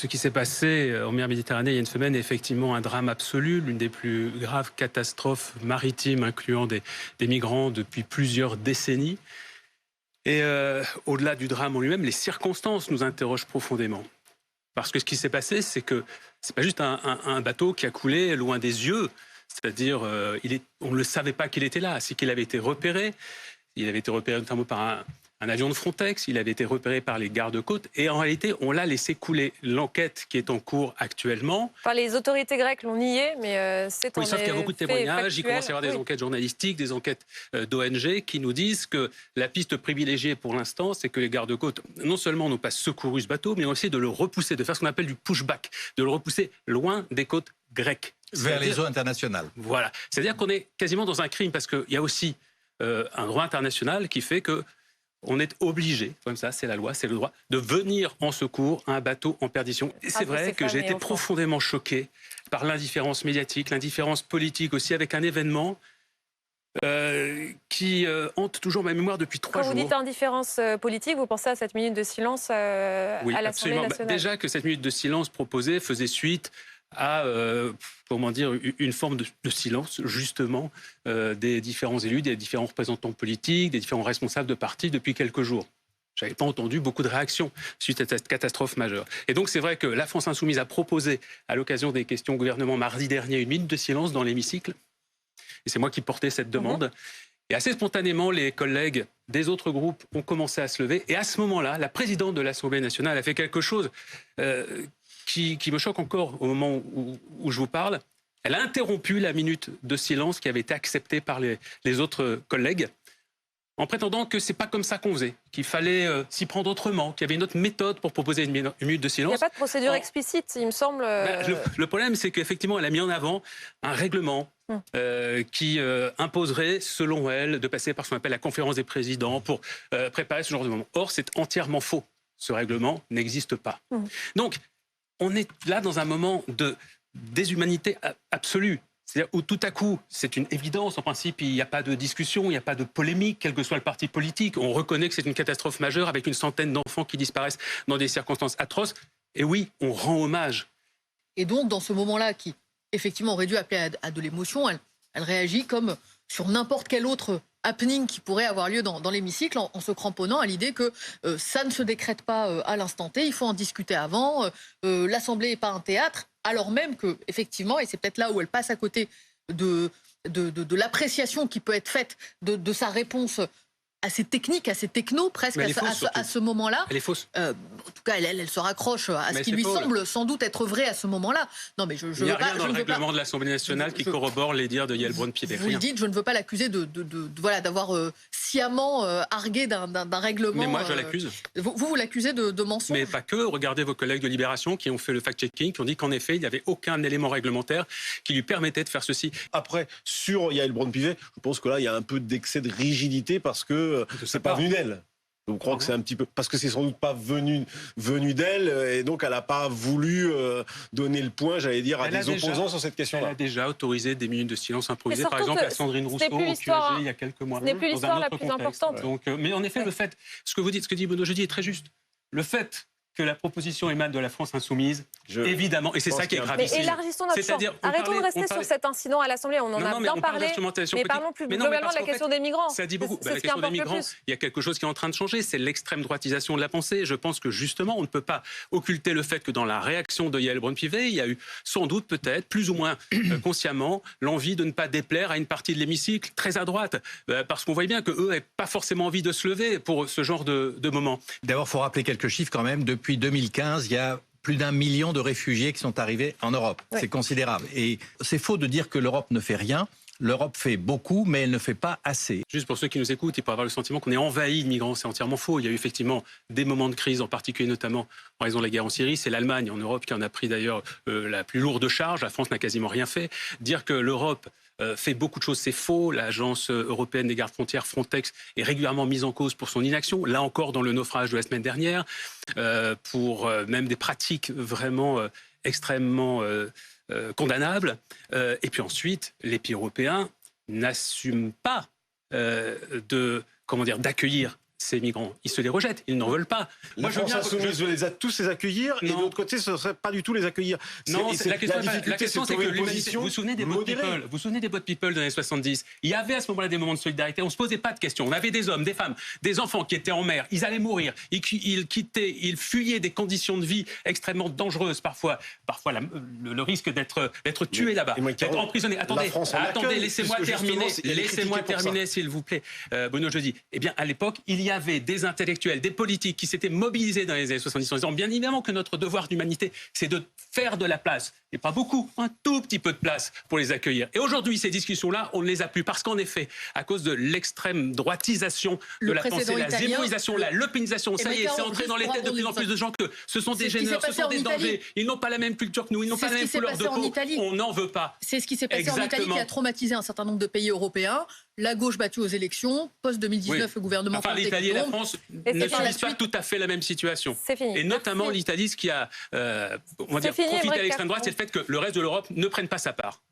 Ce qui s'est passé en mer Méditerranée il y a une semaine est effectivement un drame absolu, l'une des plus graves catastrophes maritimes incluant des migrants depuis plusieurs décennies. Et au-delà du drame en lui-même, les circonstances nous interrogent profondément. Parce que ce qui s'est passé, c'est que c'est pas juste un bateau qui a coulé loin des yeux. C'est-à-dire, on ne le savait pas qu'il était là. C'est qu'il avait été repéré. Il avait été repéré notamment par un avion de Frontex. Il avait été repéré par les gardes-côtes. Et en réalité, on l'a laissé couler. L'enquête qui est en cours actuellement... Enfin, les autorités grecques l'ont nié, mais c'est oui, sauf qu'il y a beaucoup de témoignages. Il commence à y avoir des enquêtes journalistiques, des enquêtes d'ONG qui nous disent que la piste privilégiée pour l'instant, c'est que les gardes-côtes, non seulement n'ont pas secouru ce bateau, mais ont essayé de le repousser, de faire ce qu'on appelle du pushback, de le repousser loin des côtes grecques. Vers les eaux internationales. Voilà. C'est-à-dire qu'on est quasiment dans un crime, parce qu'il y a aussi un droit international qui fait que on est obligé, comme ça, c'est la loi, c'est le droit, de venir en secours à un bateau en perdition. Et c'est vrai que j'ai été profondément choqué par l'indifférence médiatique, l'indifférence politique aussi, avec un événement qui hante toujours ma mémoire depuis 3 jours. Quand vous dites indifférence politique, vous pensez à cette minute de silence à l'Assemblée nationale? Déjà que cette minute de silence proposée faisait suite à une forme de silence, justement, des différents élus, des différents représentants politiques, des différents responsables de partis depuis quelques jours. Je n'avais pas entendu beaucoup de réactions suite à cette catastrophe majeure. Et donc c'est vrai que la France Insoumise a proposé, à l'occasion des questions au gouvernement mardi dernier, une minute de silence dans l'hémicycle. Et c'est moi qui portais cette demande. Et assez spontanément, les collègues des autres groupes ont commencé à se lever. Et à ce moment-là, la présidente de l'Assemblée nationale a fait quelque chose qui me choque encore au moment où je vous parle. Elle a interrompu la minute de silence qui avait été acceptée par les autres collègues en prétendant que c'est pas comme ça qu'on faisait, qu'il fallait s'y prendre autrement, qu'il y avait une autre méthode pour proposer une minute de silence. Il n'y a pas de procédure explicite, il me semble. Le problème, c'est qu'effectivement, elle a mis en avant un règlement qui imposerait, selon elle, de passer par ce qu'on appelle la conférence des présidents pour préparer ce genre de moment. Or, c'est entièrement faux. Ce règlement n'existe pas. Donc, on est là dans un moment de déshumanité absolue. C'est-à-dire où tout à coup, c'est une évidence, en principe, il n'y a pas de discussion, il n'y a pas de polémique, quel que soit le parti politique. On reconnaît que c'est une catastrophe majeure avec une centaine d'enfants qui disparaissent dans des circonstances atroces. Et oui, on rend hommage. Et donc, dans ce moment-là, qui effectivement aurait dû appeler à de l'émotion, elle réagit comme sur n'importe quel autre happening qui pourrait avoir lieu dans l'hémicycle en se cramponnant à l'idée que ça ne se décrète pas à l'instant T, il faut en discuter avant, l'Assemblée n'est pas un théâtre, alors même que, effectivement, et c'est peut-être là où elle passe à côté de l'appréciation qui peut être faite de sa réponse assez technique, assez techno presque à ce moment-là. Elle est fausse. En tout cas, elle se raccroche à ce qui lui semble sans doute être vrai à ce moment-là. Non, mais il n'y a rien dans le règlement de l'Assemblée nationale qui corrobore les dires de Yael Braun-Pivet. Vous le dites, je ne veux pas l'accuser d'avoir sciemment argué d'un règlement. Mais moi, je l'accuse. Vous l'accusez de mensonge. Mais pas que. Regardez vos collègues de Libération qui ont fait le fact-checking, qui ont dit qu'en effet, il n'y avait aucun élément réglementaire qui lui permettait de faire ceci. Après, sur Yael Braun-Pivet, je pense que là, il y a un peu d'excès de rigidité parce que c'est pas venu d'elle. Je crois que c'est un petit peu parce que c'est sans doute pas venu d'elle et donc elle n'a pas voulu donner le point, j'allais dire, à des opposants sur cette question-là. Elle a déjà autorisé des minutes de silence improvisées, par exemple à Sandrine Rousseau au QAG il y a quelques mois. Ce n'est plus l'histoire la plus importante. Donc, mais en effet, le fait, ce que dit Benoît Jeudi est très juste. Le fait que la proposition émane de la France Insoumise, évidemment, et c'est ça qui est gravissime. Mais élargissons notre champ. Arrêtons de rester sur cet incident à l'Assemblée, on en a bien parlé, mais parlons plus globalement de la question des migrants. Ça dit beaucoup. La question des migrants, il y a quelque chose qui est en train de changer, c'est l'extrême droitisation de la pensée. Je pense que justement, on ne peut pas occulter le fait que dans la réaction de Yael Braun-Pivet, il y a eu sans doute peut-être, plus ou moins consciemment, l'envie de ne pas déplaire à une partie de l'hémicycle très à droite, parce qu'on voit bien qu'eux n'avaient pas forcément envie de se lever pour ce genre de moment. D'abord, il faut rappeler quelques chiffres quand même. Depuis 2015, il y a plus d'1 million de réfugiés qui sont arrivés en Europe. Ouais. C'est considérable. Et c'est faux de dire que l'Europe ne fait rien. L'Europe fait beaucoup, mais elle ne fait pas assez. Juste pour ceux qui nous écoutent, ils peuvent avoir le sentiment qu'on est envahi de migrants. C'est entièrement faux. Il y a eu effectivement des moments de crise, en particulier notamment en raison de la guerre en Syrie. C'est l'Allemagne en Europe qui en a pris d'ailleurs la plus lourde charge. La France n'a quasiment rien fait. Dire que l'Europe fait beaucoup de choses, c'est faux. L'Agence européenne des gardes-frontières, Frontex, est régulièrement mise en cause pour son inaction. Là encore, dans le naufrage de la semaine dernière, pour même des pratiques vraiment extrêmement condamnables. Et puis ensuite, les pays européens n'assument pas d'accueillir ces migrants. Ils se les rejettent, ils n'en veulent pas. La France insoumise veut tous les accueillir, et de l'autre côté, ce ne serait pas du tout les accueillir. Non, la question, c'est que l'humanité... Vous vous souvenez des boat people? Vous vous souvenez des boat people des années 70? Il y avait à ce moment-là des moments de solidarité. On ne se posait pas de questions. On avait des hommes, des femmes, des enfants qui étaient en mer. Ils allaient mourir. Ils quittaient, ils fuyaient des conditions de vie extrêmement dangereuses. Parfois le risque d'être tué là-bas, d'être emprisonné. Attendez, laissez-moi terminer, s'il vous plaît. Bruno Jeudi. Eh bien, à l'époque, il y avait des intellectuels, des politiques qui s'étaient mobilisés dans les années 70 en disant bien évidemment que notre devoir d'humanité, c'est de faire de la place. Et pas beaucoup, un tout petit peu de place pour les accueillir. Et aujourd'hui, ces discussions-là, on ne les a plus. Parce qu'en effet, à cause de l'extrême droitisation de la pensée, la zémoisation, la lepénisation, ça y est, c'est entré dans les têtes de plus en plus de gens que ce sont des gêneurs, ce sont des dangers. Ils n'ont pas la même culture que nous, ils n'ont pas la même couleur de peau. On n'en veut pas. C'est ce qui s'est passé en Italie qui a traumatisé un certain nombre de pays européens. La gauche battue aux élections, post-2019, le gouvernement... Enfin, l'Italie et la France ne subissent pas tout à fait la même situation. Et notamment l'Italie, ce qui a profité à l'extrême droite, c'est le fait que le reste de l'Europe ne prenne pas sa part.